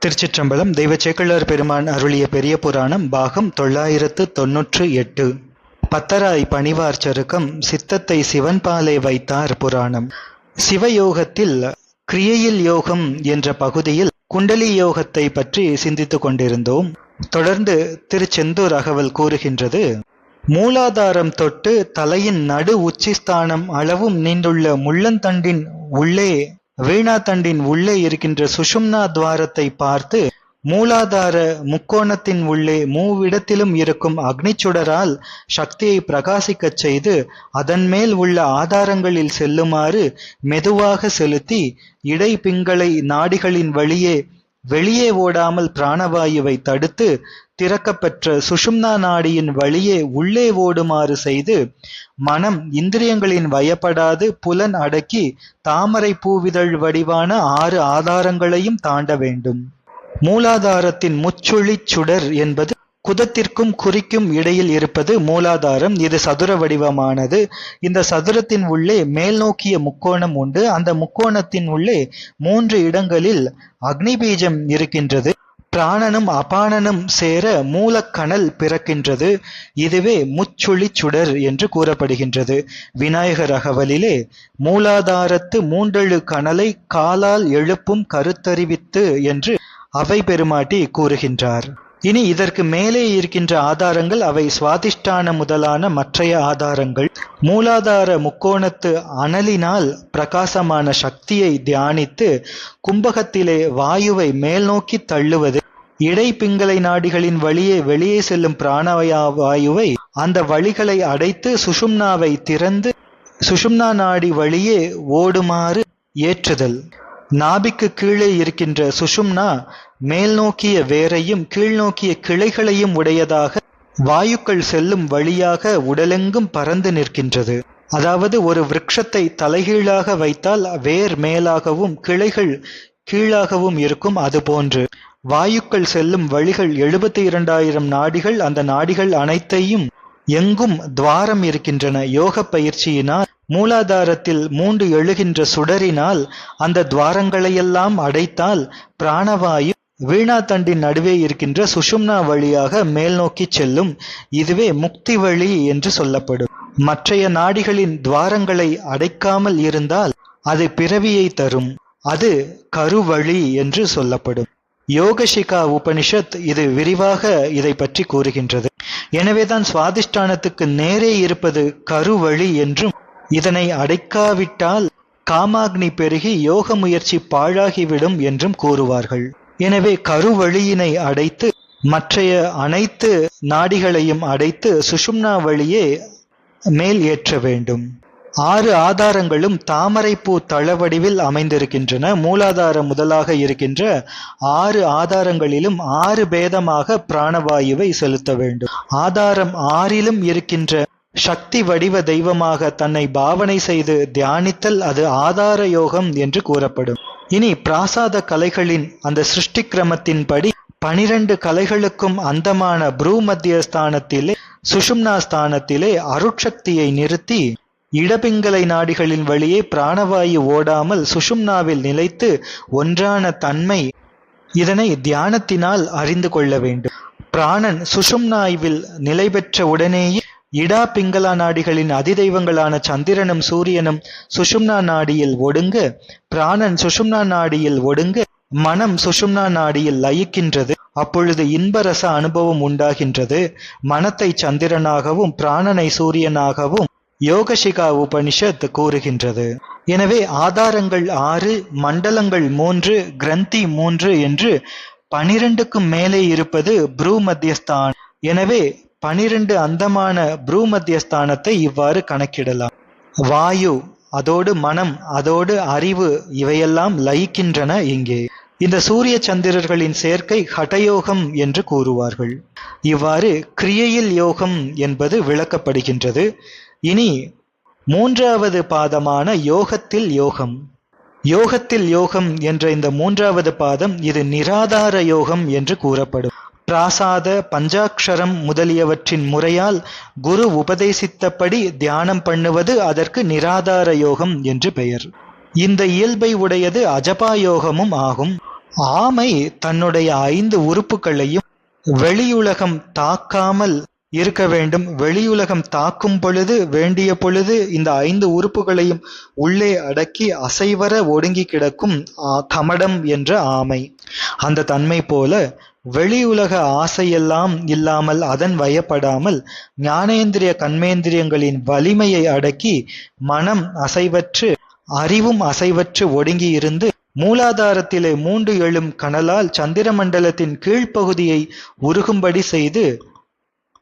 திருச்சிற்றம்பலம். தெய்வ சேக்கிழார் பெருமான் அருளிய பெரிய புராணம் பாகம் 998. பத்தராய் பணிவார் சருக்கம். சித்தத்தை சிவன்பாலே வைத்தார் புராணம். சிவயோகத்தில் கிரியையில் யோகம் என்ற பகுதியில் குண்டலி யோகத்தை பற்றி சிந்தித்துக் கொண்டிருந்தோம். தொடர்ந்து திருச்செந்தூர் அகவல் கூறுகின்றது. மூலாதாரம் தொட்டு தலையின் நடு உச்சிஸ்தானம் அளவும் நீண்டுள்ள முள்ளந்தண்டின் உள்ளே வீணாத்தண்டின் உள்ளே இருக்கின்ற சுஷும்னா துவாரத்தை பார்த்து மூலாதார முக்கோணத்தின் உள்ளே மூவிடத்திலும் இருக்கும் அக்னிச்சுடரால் சக்தியை பிரகாசிக்கச் செய்து அதன் மேல் உள்ள ஆதாரங்களில் செல்லுமாறு மெதுவாக செலுத்தி இடை பிங்களை நாடிகளின் வெளியே ஓடாமல் பிராணவாயுவை தடுத்து திறக்கப்பெற்ற சுஷும்னா நாடியின் வழியே உள்ளே ஓடுமாறு செய்து மனம் இந்திரியங்களின் வயப்படாது புலன் அடக்கி தாமரை பூவிதழ் வடிவான 6 ஆதாரங்களையும் தாண்ட வேண்டும். மூலாதாரத்தின் முச்சுழிச் சுடர் என்பது குதத்திற்கும் குறிக்கும் இடையில் இருப்பது மூலாதாரம். இது சதுர வடிவமானது. இந்த சதுரத்தின் உள்ளே மேல் நோக்கிய முக்கோணம் உண்டு. அந்த முக்கோணத்தின் உள்ளே 3 இடங்களில் அக்னி பீஜம் இருக்கின்றது. பிராணனும் அபானனும் சேர மூலக்கணல் பிறக்கின்றது. இதுவே முச்சுழிச் சுடர் என்று கூறப்படுகின்றது. விநாயகர் அகவலிலே மூலாதாரத்து 3 கணலை காலால் எழுப்பும் கருத்தறிவித்து என்று அவை பெருமாட்டி கூறுகின்றார். இனி இதற்கு மேலே இருக்கின்ற ஆதாரங்கள் அவை சுவாதிஷ்டான முதலான மற்றைய ஆதாரங்கள். மூலாதார முக்கோணத்து அனலினால் பிரகாசமான சக்தியை தியானித்து கும்பகத்திலே வாயுவை மேல் நோக்கி தள்ளுவது, இடை பிங்களை நாடிகளின் வழியே வெளியே செல்லும் பிராணவாயுவை அந்த வழிகளை அடைத்து சுஷும்னாவை திறந்து சுஷும்னா நாடி வழியே ஓடுமாறு ஏற்றுதல். நாபிக்கு கீழே இருக்கின்ற சுஷும்னா மேல் நோக்கிய வேரையும் கீழ்நோக்கிய கிளைகளையும் உடையதாக வாயுக்கள் செல்லும் வழியாக உடலெங்கும் பறந்து நிற்கின்றது. அதாவது ஒரு விருட்சத்தை தலைகீழாக வைத்தால் வேர் மேலாகவும் கிளைகள் கீழாகவும் இருக்கும். அதுபோன்று வாயுக்கள் செல்லும் வழிகள் 72,000 நாடிகள். அந்த நாடிகள் அனைத்தையும் எங்கும் துவாரம் இருக்கின்றன. யோக பயிற்சியினால் மூலாதாரத்தில் 3 எழுகின்ற சுடரினால் அந்த துவாரங்களையெல்லாம் அடைத்தால் பிராணவாயு வீணாத்தண்டின் நடுவே இருக்கின்ற சுஷும்னா வழியாக மேல் நோக்கி செல்லும். இதுவே முக்தி வழி என்று சொல்லப்படும். மற்றைய நாடிகளின் துவாரங்களை அடைக்காமல் இருந்தால் அது பிறவியை தரும். அது கருவழி என்று சொல்லப்படும். யோகசிகா உபனிஷத் இது விரிவாக இதை பற்றி கூறுகின்றது. எனவேதான் சுவாதிஷ்டானத்துக்கு நேரே இருப்பது கருவழி என்றும் இதனை அடைக்காவிட்டால் காமாக்னி பெருகி யோக முயற்சி பாழாகிவிடும் என்றும் கூறுவார்கள். எனவே கருவழியினை அடைத்து மற்றைய அனைத்து நாடிகளையும் அடைத்து சுஷும்னா வழியே மேல் ஏற்ற வேண்டும். 6 ஆதாரங்களும் தாமரைப்பூ தளவடிவில் அமைந்திருக்கின்றன. மூலாதாரம் முதலாக இருக்கின்ற 6 ஆதாரங்களிலும் 6 பேதமாக பிராணவாயுவை செலுத்த வேண்டும். ஆதாரம் 6லும் இருக்கின்ற சக்தி வடிவ தெய்வமாக தன்னை பாவனை செய்து தியானித்தல் அது ஆதார யோகம் என்று கூறப்படும். இனி பிராசாத கலைகளின் அந்த சிருஷ்டி கிரமத்தின்படி 12 கலைகளுக்கும் அந்தமான ப்ரூ மத்திய ஸ்தானத்திலே சுஷும்னா ஸ்தானத்திலே அருட்சக்தியை நிறுத்தி இடபிங்களை நாடிகளின் வழியே பிராணவாயு ஓடாமல் சுஷும்னாவில் நிலைத்து ஒன்றான தன்மை, இதனை தியானத்தினால் அறிந்து கொள்ள வேண்டும். பிராணன் சுஷும்னாவில் நிலை பெற்ற உடனேயே இடா பிங்களா நாடிகளின் அதிதெய்வங்களான சந்திரனும் சூரியனும் சுஷும்னா நாடியில் ஒடுங்க, பிராணன் சுஷும்னா நாடியில் ஒடுங்க, மனம் சுஷும்னா நாடியில் லயிக்கின்றது. அப்பொழுது இன்பரச அனுபவம் உண்டாகின்றது. மனத்தை சந்திரனாகவும் பிராணனை சூரியனாகவும் யோகசிகா உபனிஷத் கூறுகின்றது. எனவே ஆதாரங்கள் 6, மண்டலங்கள் 3, கிரந்தி 3 என்று 12க்கும் மேலே இருப்பது ப்ரூ மத்தியஸ்தான். எனவே 12 அந்தமான ப்ரூ மத்தியஸ்தானத்தை இவ்வாறு கணக்கிடலாம். வாயு, அதோடு மனம், அதோடு அறிவு இவையெல்லாம் லயிக்கின்றன. இங்கே இந்த சூரிய சந்திரர்களின் சேர்க்கை ஹடயோகம் என்று கூறுவார்கள். இவ்வாறு கிரியையில் யோகம் என்பது விளக்கப்படுகின்றது. இனி 3வது பாதமான யோகத்தில் யோகம். யோகத்தில் யோகம் என்ற இந்த 3வது பாதம் இது நிராதார யோகம் என்று கூறப்படும். பிராசாத பஞ்சாக்ஷரம் முதலியவற்றின் முறையால் குரு உபதேசித்தபடி தியானம் பண்ணுவது அதற்கு நிராதார யோகம் என்று பெயர். இந்த இயல்பை உடையது அஜபா யோகமும் ஆகும். ஆமை தன்னுடைய 5 உறுப்புகளையும் வெளியுலகம் தாக்காமல் இருக்க வேண்டும். வெளியுலகம் தாக்கும் பொழுது வேண்டிய பொழுது இந்த 5 உறுப்புகளையும் உள்ளே அடக்கி அசைவர ஒடுங்கி கிடக்கும் கமடம் என்ற ஆமை. அந்த தன்மை போல வெளியுலக ஆசையெல்லாம் இல்லாமல் அதன் வயப்படாமல் ஞானேந்திரிய கண்மேந்திரியங்களின் வலிமையை அடக்கி மனம் அசைவற்று அறிவும் அசைவற்று ஒடுங்கி இருந்து மூலாதாரத்திலே 3 எழும் கனலால் சந்திரமண்டலத்தின் கீழ்ப்பகுதியை உருகும்படி செய்து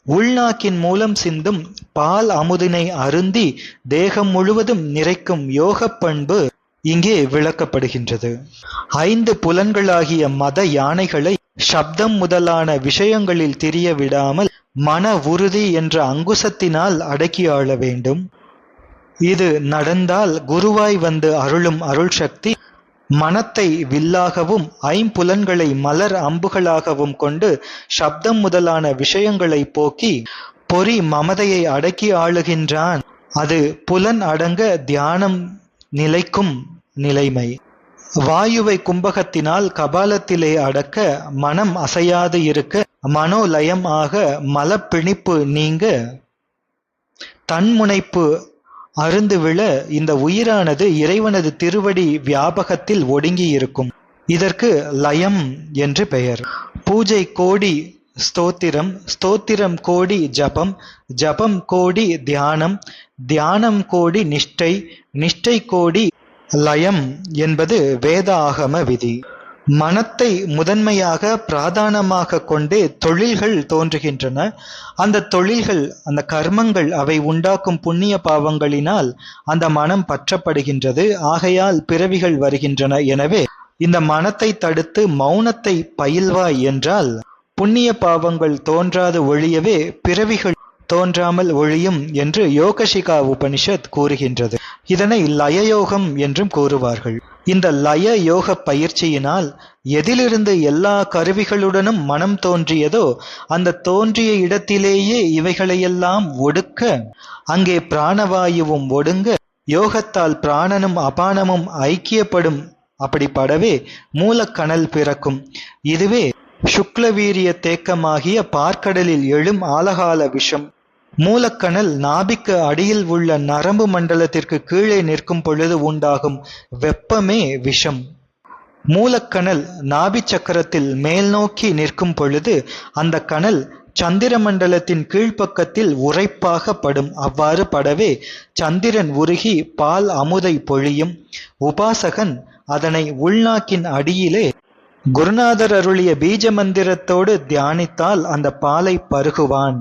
உள்நாக்கின் மூலம் சிந்தும் பால் அமுதினை அருந்தி தேகம் முழுவதும் நிறைக்கும் யோக பண்பு இங்கே விளக்கப்படுகின்றது. 5 புலன்களாகிய மத யானைகளை சப்தம் முதலான விஷயங்களில் திரிய விடாமல் மன உறுதி என்ற அங்குசத்தினால் அடக்கி ஆள வேண்டும். இது நடந்தால் குருவாய் வந்து அருளும் அருள் சக்தி மனத்தை வில்லாகவும் 5 புலன்களை மலர் அம்புகளாகவும் கொண்டு சப்தம் முதலான விஷயங்களை போக்கி பொறி மமதையை அடக்கி ஆளுகின்றான். அது புலன் அடங்க தியானம் நிலைக்கும் நிலைமை. வாயுவை கும்பகத்தினால் கபாலத்திலே அடக்க மனம் அசையாது இருக்க மனோலயம் ஆக மலப்பிணிப்பு நீங்க தன்முனைப்பு அருந்து விழ இந்த உயிரானது இறைவனது திருவடி வியாபகத்தில் ஒடுங்கி இருக்கும். இதற்கு லயம் என்று பெயர். பூஜை கோடி ஸ்தோத்திரம், ஸ்தோத்திரம் கோடி ஜபம், ஜபம் கோடி தியானம், தியானம் கோடி நிஷ்டை, நிஷ்டை கோடி லயம் என்பது வேத ஆகம விதி. மனத்தை முதன்மையாக பிராதானமாக கொண்டே தொழில்கள் தோன்றுகின்றன. அந்த தொழில்கள், அந்த கர்மங்கள், அவை உண்டாக்கும் புண்ணிய பாவங்களினால் அந்த மனம் பற்றப்படுகின்றது. ஆகையால் பிறவிகள் வருகின்றன. எனவே இந்த மனத்தை தடுத்து மௌனத்தை பயில்வாய் என்றால் புண்ணிய பாவங்கள் தோன்றாது ஒழியவே பிறவிகள் தோன்றாமல் ஒழியும் என்று யோகசிகா உபனிஷத் கூறுகின்றது. இதனை லயயோகம் என்றும் கூறுவார்கள். இந்த லய யோக பயிற்சியினால் எதிலிருந்து எல்லா கருவிகளுடனும் மனம் தோன்றியதோ அந்த தோன்றிய இடத்திலேயே இவைகளையெல்லாம் ஒடுக்க, அங்கே பிராணவாயுவும் ஒடுங்க, யோகத்தால் பிராணனும் அபானமும் ஐக்கியப்படும். அப்படிப்படவே மூலக்கணல் பிறக்கும். இதுவே சுக்லவீரிய தேக்கமாகிய பார்க்கடலில் எழும் ஆலகால விஷம். மூலக்கணல் நாபிக்கு அடியில் உள்ள நரம்பு மண்டலத்திற்கு கீழே நிற்கும் பொழுது உண்டாகும் வெப்பமே விஷம். மூலக்கணல் நாபி சக்கரத்தில் மேல் நோக்கி நிற்கும் பொழுது அந்த கணல் சந்திர மண்டலத்தின் கீழ்ப்பக்கத்தில் உரைப்பாக படும். அவ்வாறு படவே சந்திரன் உருகி பால் அமுதை பொழியும். உபாசகன் அதனை உள்நாக்கின் அடியிலே குருநாதர் அருளிய பீஜ மந்திரத்தோடு தியானித்தால் அந்த பாலை பருகுவான்.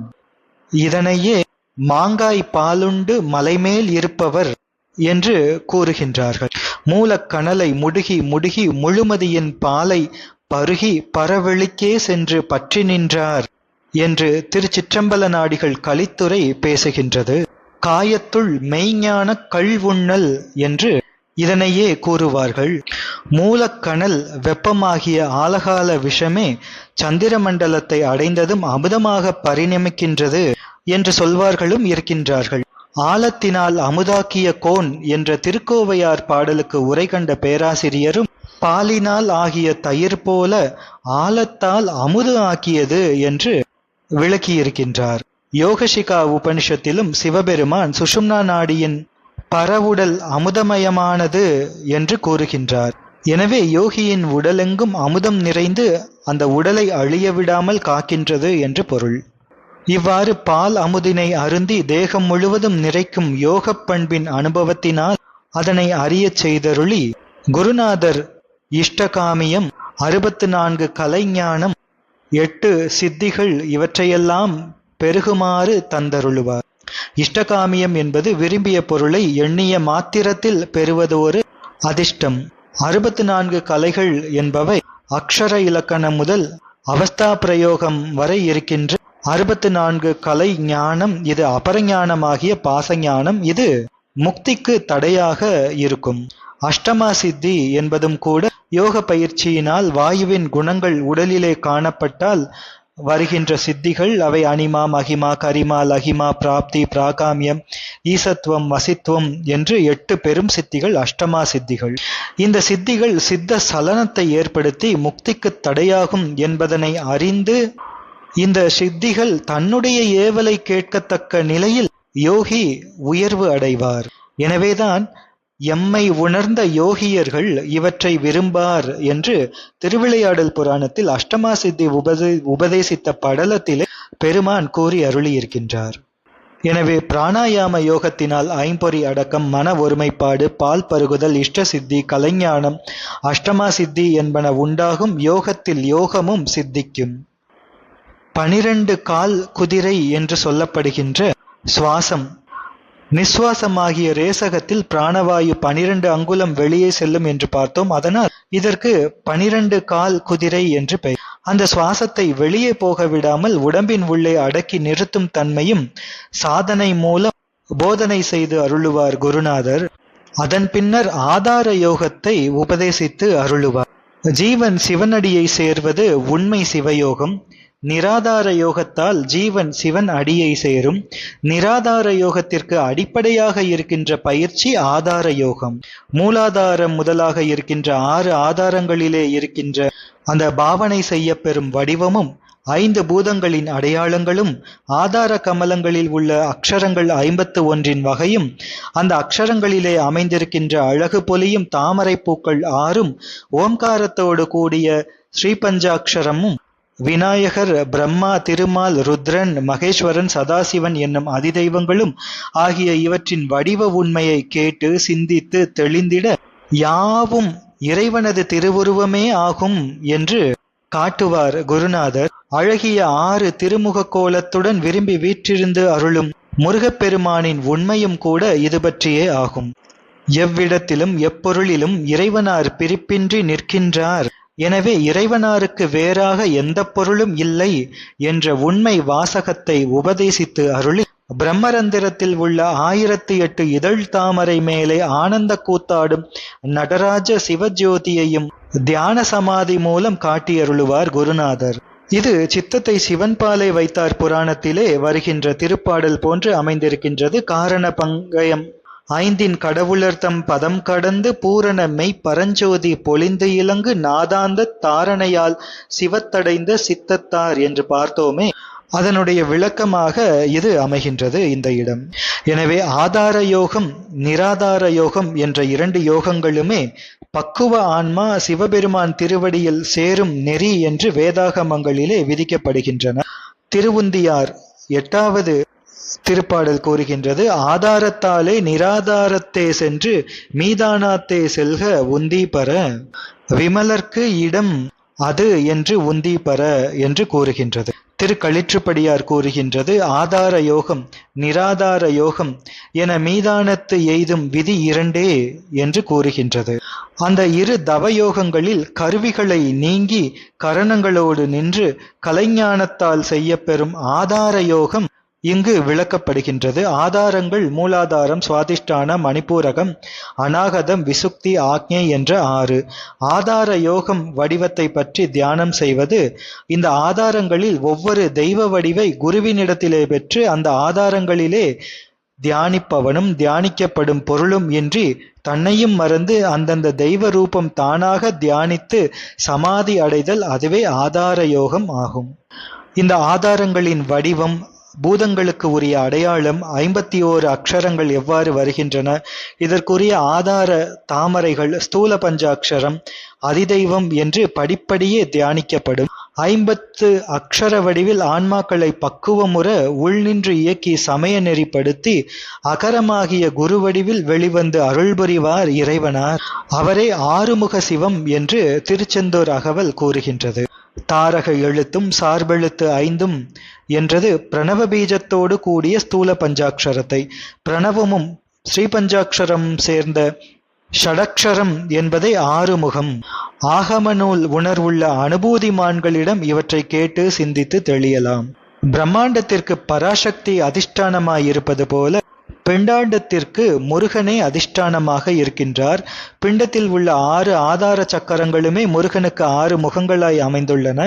இதனையே மாங்காய் பாலுண்டு மலைமேல் இருப்பவர் என்று கூறுகின்றார்கள். மூலக்கணலை முடுகி முடுகி முழுமதியின் பாலை பருகி பரவெளிக்கே சென்று பற்றி நின்றார் என்று திருச்சிற்றம்பல நாடிகள் கலித்துறை பேசுகின்றது. காயத்துள் மெய்ஞான கள்வுண்ணல் என்று இதனையே கூறுவார்கள். மூலக்கணல் வெப்பமாகிய ஆலகால விஷமே சந்திர மண்டலத்தை அடைந்ததும் அமுதமாக பரிணமிக்கின்றது என்று சொல்வார்களும் இருக்கின்றார்கள். ஆலத்தினால் அமுதாக்கிய கோன் என்ற திருக்கோவையார் பாடலுக்கு உரை கண்ட பேராசிரியரும் பாலினால் ஆகிய தயிர் போல ஆலத்தால் அமுது ஆக்கியது என்று விளக்கியிருக்கின்றார். யோகசிகா உபனிஷத்திலும் சிவபெருமான் சுஷும்னா நாடியின் பரவுடல் அமுதமயமானது என்று கூறுகின்றார். எனவே யோகியின் உடலெங்கும் அமுதம் நிறைந்து அந்த உடலை அழிய விடாமல் காக்கின்றது என்று பொருள். இவ்வாறு பால் அமுதினை அருந்தி தேகம் முழுவதும் நிறைக்கும் யோக பண்பின் அனுபவத்தினால் அதனை அறியச் செய்தருளி குருநாதர் இஷ்டகாமியம், 64 கலைஞானம், 8 சித்திகள் இவற்றையெல்லாம் பெருகுமாறு தந்தருளுவார். இஷ்டகாமியம் என்பது விரும்பிய பொருளை எண்ணிய மாத்திரத்தில் பெறுவது ஒரு அதிர்ஷ்டம். 64 கலைகள் என்பவை அக்ஷர இலக்கணம் முதல் அவஸ்தா பிரயோகம் வரை இருக்கின்ற 64 கலை ஞானம். இது அபரஞானமாகிய பாசஞானம். இது முக்திக்கு தடையாக இருக்கும். அஷ்டமா சித்தி என்பதும் கூட யோக பயிற்சியினால் வாயுவின் குணங்கள் உடலிலே காணப்பட்டால் வருகின்ற சித்திகள் அவை அனிமா, மகிமா, கரிமா, லகிமா, பிராப்தி, பிராகாமியம், ஈசத்துவம், வசித்துவம் என்று 8 பெரும் சித்திகள் அஷ்டமா சித்திகள். இந்த சித்திகள் சித்த சலனத்தை ஏற்படுத்தி முக்திக்கு தடையாகும் என்பதனை அறிந்து இந்த சித்திகள் தன்னுடைய ஏவலை கேட்கத்தக்க நிலையில் யோகி உயர்வு அடைவார். எனவேதான் எம்மை உணர்ந்த யோகியர்கள் இவற்றை விரும்பார் என்று திருவிளையாடல் புராணத்தில் அஷ்டமா சித்தி உபதேசித்த படலத்திலே பெருமான் கூறி அருளியிருக்கின்றார். எனவே பிராணாயாம யோகத்தினால் ஐம்பொறி அடக்கம், மன ஒருமைப்பாடு, பால் பருகுதல், இஷ்ட சித்தி, கலைஞானம், அஷ்டமா சித்தி என்பன உண்டாகும். யோகத்தில் யோகமும் சித்திக்கும். 12 கால் குதிரை என்று சொல்லப்படுகின்ற சுவாசம், நிஸ்வாசமாகிய ரேசகத்தில் பிராணவாயு 12 அங்குலம் வெளியே செல்லும் என்று பார்த்தோம். அதனால் இதற்கு 12 கால் குதிரை என்று பெயர். அந்த சுவாசத்தை வெளியே போக விடாமல் உடம்பின் உள்ளே அடக்கி நிறுத்தும் தன்மையும் சாதனை மூலம் போதனை செய்து அருளுவார் குருநாதர். அதன் பின்னர் ஆதார யோகத்தை உபதேசித்து அருளுவார். ஜீவன் சிவனடியை சேர்வது உண்மை சிவயோகம். நிராதார யோகத்தால் ஜீவன் சிவன் அடியை சேரும். நிராதார யோகத்திற்கு அடிப்படையாக இருக்கின்ற பயிற்சி ஆதார யோகம். மூலாதாரம் முதலாக இருக்கின்ற 6 ஆதாரங்களிலே இருக்கின்ற அந்த பாவனை செய்ய பெறும் வடிவமும் 5 பூதங்களின் அடையாளங்களும் ஆதார கமலங்களில் உள்ள அக்ஷரங்கள் 51 வகையும் அந்த அக்ஷரங்களிலே அமைந்திருக்கின்ற அழகு பொலியும் தாமரை பூக்கள் 6 ஓம்காரத்தோடு கூடிய ஸ்ரீபஞ்சாட்சரமும் விநாயகர், பிரம்மா, திருமால், ருத்ரன், மகேஸ்வரன், சதாசிவன் என்னும் அதிதெய்வங்களும் ஆகிய இவற்றின் வடிவ உண்மையை கேட்டு சிந்தித்து தெளிந்திட யாவும் இறைவனது திருவுருவமே ஆகும் என்று காட்டுவார் குருநாதர். அழகிய 6 திருமுக கோலத்துடன் விரும்பி வீற்றிருந்து அருளும் முருகப்பெருமானின் உண்மையும் கூட இது பற்றியே ஆகும். எவ்விடத்திலும் எப்பொருளிலும் இறைவனார் பிரிப்பின்றி நிற்கின்றார். எனவே இறைவனாருக்கு வேறாக எந்த பொருளும் இல்லை என்ற உண்மை வாசகத்தை உபதேசித்து அருளி பிரம்மரந்திரத்தில் உள்ள 1008 இதழ் தாமரை மேலே ஆனந்த கூத்தாடும் நடராஜ சிவஜோதியையும் தியான சமாதி மூலம் காட்டியருளுவார் குருநாதர். இது சித்தத்தை சிவன்பாலை வைத்தார் புராணத்திலே வருகின்ற திருப்பாடல் போன்று அமைந்திருக்கின்றது. காரண பங்கயம் 5 கடவுளர்தம் பதம் கடந்து பூரண மெய் பரஞ்சோதி பொலிந்து இலங்கு நாதாந்த தாரணையால் சிவத்தடைந்த சித்தத்தார் என்று பார்த்தோமே, அதனுடைய விளக்கமாக இது அமைகின்றது இந்த இடம். எனவே ஆதார யோகம், நிராதார யோகம் என்ற 2 யோகங்களுமே பக்குவ ஆன்மா சிவபெருமான் திருவடியில் சேரும் நெறி என்று வேதாகமங்களிலே விதிக்கப்படுகின்றன. திருவுந்தியார் 8வது திருப்பாடல் கூறுகின்றது, ஆதாரத்தாலே நிராதாரத்தே சென்று மீதானாத்தே செல்க உந்தி பர, விமலர்க்கு இடம் அது என்று உந்தி பர என்று கூறுகின்றது. திருக்களிற்றுப்படியார் கூறுகின்றது, ஆதார யோகம் நிராதார யோகம் என மீதானத்து எய்தும் விதி 2 என்று கூறுகின்றது. அந்த 2 தவயோகங்களில் கருவிகளை நீங்கி கரணங்களோடு நின்று கலைஞானத்தால் செய்யப்பெறும் ஆதார யோகம் இங்கு விளக்கப்படுகின்றது. ஆதாரங்கள் மூலாதாரம், சுவாதிஷ்டானம், மணிப்பூரகம், அநாகதம், விசுக்தி, ஆக்ஞை என்ற 6. ஆதார யோகம் வடிவத்தை பற்றி தியானம் செய்வது இந்த ஆதாரங்களில் ஒவ்வொரு தெய்வ வடிவை குருவினிடத்திலே பெற்று அந்த ஆதாரங்களிலே தியானிப்பவனும் தியானிக்கப்படும் பொருளும் இன்றி தன்னையும் மறந்து அந்தந்த தெய்வ ரூபம் தானாக தியானித்து சமாதி அடைதல், அதுவே ஆதார யோகம் ஆகும். இந்த ஆதாரங்களின் வடிவம், பூதங்களுக்கு உரிய அடையாளம், 51 அக்ஷரங்கள் எவ்வாறு வருகின்றன, இதற்குரிய ஆதார தாமரைகள், ஸ்தூல பஞ்சாட்சரம், அதிதெய்வம் என்று படிப்படியே தியானிக்கப்படும். 50 அக்ஷர வடிவில் ஆன்மாக்களை பக்குவமுற உள்நின்று இயக்கி சமய நெறிப்படுத்தி அகரமாகிய குரு வடிவில் வெளிவந்து அருள் புரிவார் இறைவனார். அவரே ஆறுமுக சிவம் என்று திருச்செந்தூர் அகவல் கூறுகின்றது. தாரக எழுத்தும் சார்பெழுத்து 5 என்றது பிரணவ பீஜத்தோடு கூடிய ஸ்தூல பஞ்சாட்சரத்தை, பிரணவமும் ஸ்ரீபஞ்சாட்சரம் சேர்ந்த ஷடக்ஷரம் என்பதை 6 முகம். ஆகம நூல் உணர்வுள்ள அனுபூதிமான்களிடம் இவற்றை கேட்டு சிந்தித்து தெளியலாம். பிரம்மாண்டத்திற்கு பராசக்தி அதிஷ்டானமாயிருப்பது போல பிண்டாண்டத்திற்கு முருகனே அதிஷ்டானமாக இருக்கின்றார். பிண்டத்தில் உள்ள 6 ஆதார சக்கரங்களுமே முருகனுக்கு 6 முகங்களாய் அமைந்துள்ளன.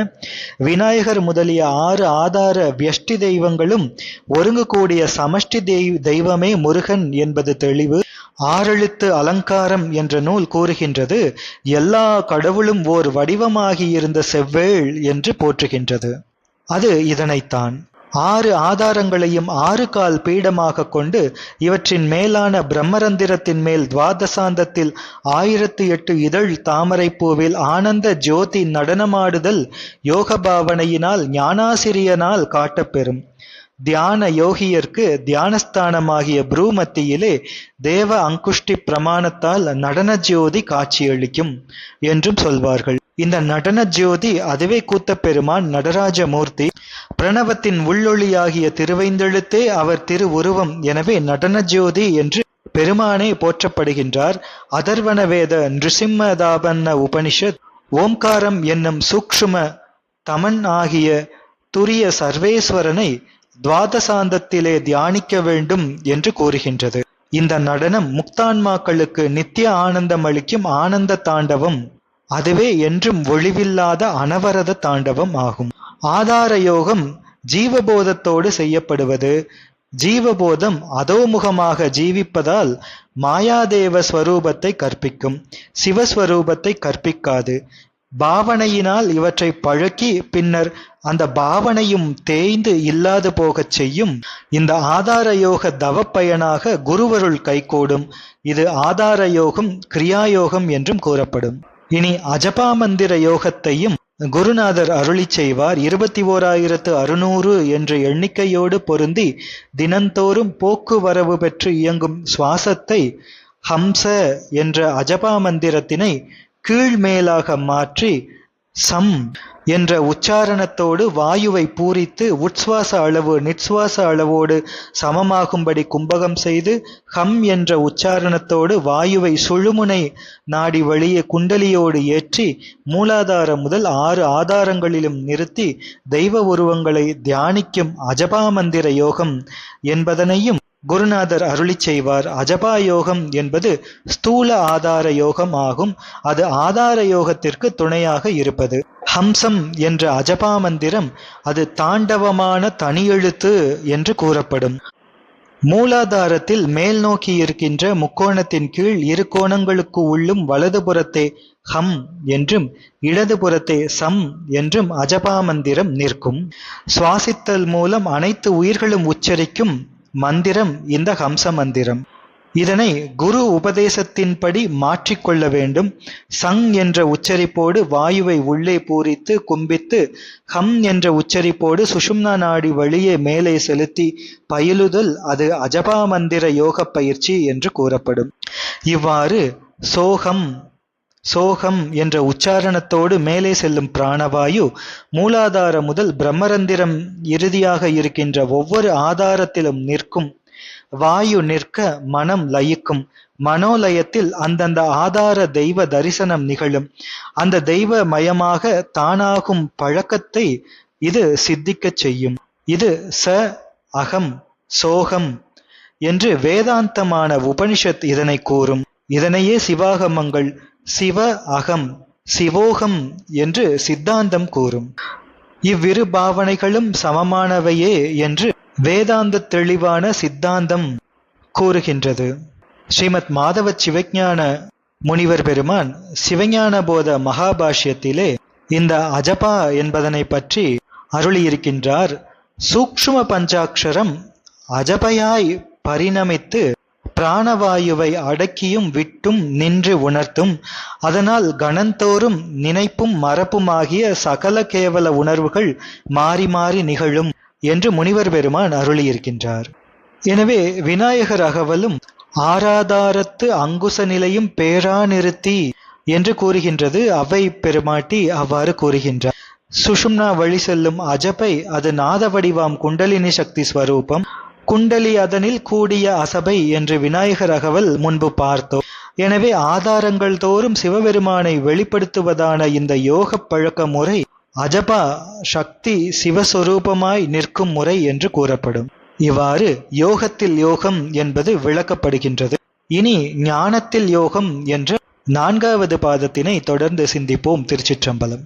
விநாயகர் முதலிய 6 ஆதார வியஷ்டி தெய்வங்களும் ஒருங்கு கூடிய சமஷ்டி தெய்வமே முருகன் என்பது தெளிவு. 6 எழுத்து அலங்காரம் என்ற நூல் கூறுகின்றது, எல்லா கடவுளும் ஓர் வடிவமாகி இருந்த செவ்வேள் என்று போற்றுகின்றது. அது இதனைத்தான். 6 ஆதாரங்களையும் 6 கால் பீடமாக கொண்டு இவற்றின் மேலான பிரம்மரந்திரத்தின் மேல் துவாதசாந்தத்தில் 1008 இதழ் தாமரை பூவில் ஆனந்த ஜோதி நடனமாடுதல் யோக பாவனையினால் ஞானாசிரியனால் காட்டப்பெறும். தியான யோகியர்க்கு தியானஸ்தானமாகிய புரூமத்தியிலே தேவ அங்குஷ்டி பிரமாணத்தால் நடன ஜோதி காட்சியளிக்கும் என்றும் சொல்வார்கள். இந்த நடன ஜோதி அதுவே கூத்தப்பெருமான் நடராஜமூர்த்தி. பிரணவத்தின் உள்ளொளியாகிய திருவைந்தெழுத்தே அவர் திரு உருவம். எனவே நடன ஜோதி என்று பெருமானே போற்றப்படுகின்றார். அதர்வன வேத நிருசிம்மதாபன்ன உபனிஷத் ஓம்காரம் என்னும் சூக்ஷ்ம தமன் ஆகிய துரிய சர்வேஸ்வரனை துவாதசாந்தத்திலே தியானிக்க வேண்டும் என்று கூறுகின்றது. இந்த நடனம் முக்தான்மாக்களுக்கு நித்திய ஆனந்தம் அளிக்கும் ஆனந்த தாண்டவம். அதுவே என்றும் ஒளிவில்லாத அனவரத தாண்டவம் ஆகும். ஆதார யோகம் ஜீவபோதத்தோடு செய்யப்படுவது. ஜீவபோதம் அதோமுகமாக ஜீவிப்பதால் மாயாதேவ ஸ்வரூபத்தை கற்பிக்கும், சிவஸ்வரூபத்தை கற்பிக்காது. பாவனையினால் இவற்றை பழக்கி பின்னர் அந்த பாவனையும் தேய்ந்து இல்லாது போகச் செய்யும். இந்த ஆதார யோக தவப்பயனாக குருவருள் கைகூடும். இது ஆதார யோகம் கிரியாயோகம் என்றும் கூறப்படும். இனி அஜபாமந்திர யோகத்தையும் குருநாதர் அருளி செய்வார். 21,600 என்ற எண்ணிக்கையோடு பொருந்தி தினந்தோறும் போக்குவரவு பெற்று இயங்கும் சுவாசத்தை ஹம்ச என்ற அஜபாமந்திரத்தினை கீழ்மேலாக மாற்றி சம் என்ற உச்சாரணத்தோடு வாயுவை பூரித்து உட்சுவாச அளவு நிட்சுவாச அளவோடு சமமாகும்படி கும்பகம் செய்து ஹம் என்ற உச்சாரணத்தோடு வாயுவை சுழுமுனை நாடி வழியே குண்டலியோடு ஏற்றி மூலாதாரம் முதல் 6 ஆதாரங்களிலும் நிறுத்தி தெய்வ உருவங்களை தியானிக்கும் அஜபாமந்திர யோகம் என்பதனையும் குருநாதர் அருளி செய்வார். அஜபா யோகம் என்பது ஸ்தூல ஆதார யோகம் ஆகும். அது ஆதார யோகத்திற்கு துணையாக இருப்பது. ஹம்சம் என்ற அஜபா மந்திரம் அது தாண்டவமான தனியெழுத்து என்று கூறப்படும். மூலாதாரத்தில் மேல் நோக்கி இருக்கின்ற முக்கோணத்தின் கீழ் 2 கோணங்களுக்கு உள்ளும் வலதுபுறத்தே ஹம் என்றும் இடதுபுறத்தே சம் என்றும் அஜபா மந்திரம் நிற்கும். சுவாசித்தல் மூலம் அனைத்து உயிர்களும் உச்சரிக்கும் மந்திரம் இந்த ஹம்ச மந்திரம். இதனை குரு உபதேசத்தின்படி மாற்றிக்கொள்ள வேண்டும். சங் என்ற உச்சரிப்போடு வாயுவை உள்ளே பூரித்து கும்பித்து ஹம் என்ற உச்சரிப்போடு சுஷும்னா நாடி வழியே மேலே செலுத்தி பயிலுதல் அது அஜபா மந்திர யோக பயிற்சி என்று கூறப்படும். இவ்வாறு சோகம் சோகம் என்ற உச்சாரணத்தோடு மேலே செல்லும் பிராணவாயு மூலாதாரம் முதல் பிரம்மரந்திரம் இறுதியாக இருக்கின்ற ஒவ்வொரு ஆதாரத்திலும் நிற்கும். வாயு நிற்க மனம் லயிக்கும். மனோலயத்தில் அந்தந்த ஆதார தெய்வ தரிசனம் நிகழும். அந்த தெய்வ மயமாக தானாகும் பழக்கத்தை இது சித்திக்கச் செய்யும். இது ச அகம் சோகம் என்று வேதாந்தமான உபனிஷத் இதனை கூறும். இதனையே சிவாகமங்கள் சிவ அகம் சிவோகம் என்று சித்தாந்தம் கூறும். இவ்விரு பாவனைகளும் சமமானவையே என்று வேதாந்த தெளிவான சித்தாந்தம் கூறுகின்றது. ஸ்ரீமத் மாதவ சிவஞான முனிவர் பெருமான் சிவஞான போத மகாபாஷ்யத்திலே இந்த அஜபா என்பதனை பற்றி அருளியிருக்கின்றார். சூக்ஷ்ம பஞ்சாட்சரம் அஜபயாய் பரிணமித்து பிராணவாயுவை அடக்கியும் விட்டும் நின்று உணர்த்தும். அதனால் கணந்தோறும் நினைப்பும் மறப்புமாகிய சகல கேவல உணர்வுகள் மாறி மாறி நிகழும் என்று முனிவர் பெருமான் அருளியிருக்கின்றார். எனவே விநாயகர் அகவலும் ஆராதாரத்து அங்குச நிலையும் பேரா நிறுத்தி என்று கூறுகின்றது. அவை பெருமாட்டி அவ்வாறு கூறுகின்றார். சுஷும்னா வழி செல்லும் அஜபை அது நாத வடிவாம் குண்டலினி சக்தி ஸ்வரூபம். குண்டலி அதனில் கூடிய அசபை என்று விநாயகர் அகவல் முன்பு பார்த்தோம். எனவே ஆதாரங்கள் தோறும் சிவபெருமானை வெளிப்படுத்துவதான இந்த யோக பழக்க முறை அஜபா சக்தி சிவஸ்வரூபமாய் நிற்கும் முறை என்று கூறப்படும். இவ்வாறு யோகத்தில் யோகம் என்பது விளக்கப்படுகின்றது. இனி ஞானத்தில் யோகம் என்ற 4வது பாதத்தினை தொடர்ந்து சிந்திப்போம். திருச்சிற்றம்பலம்.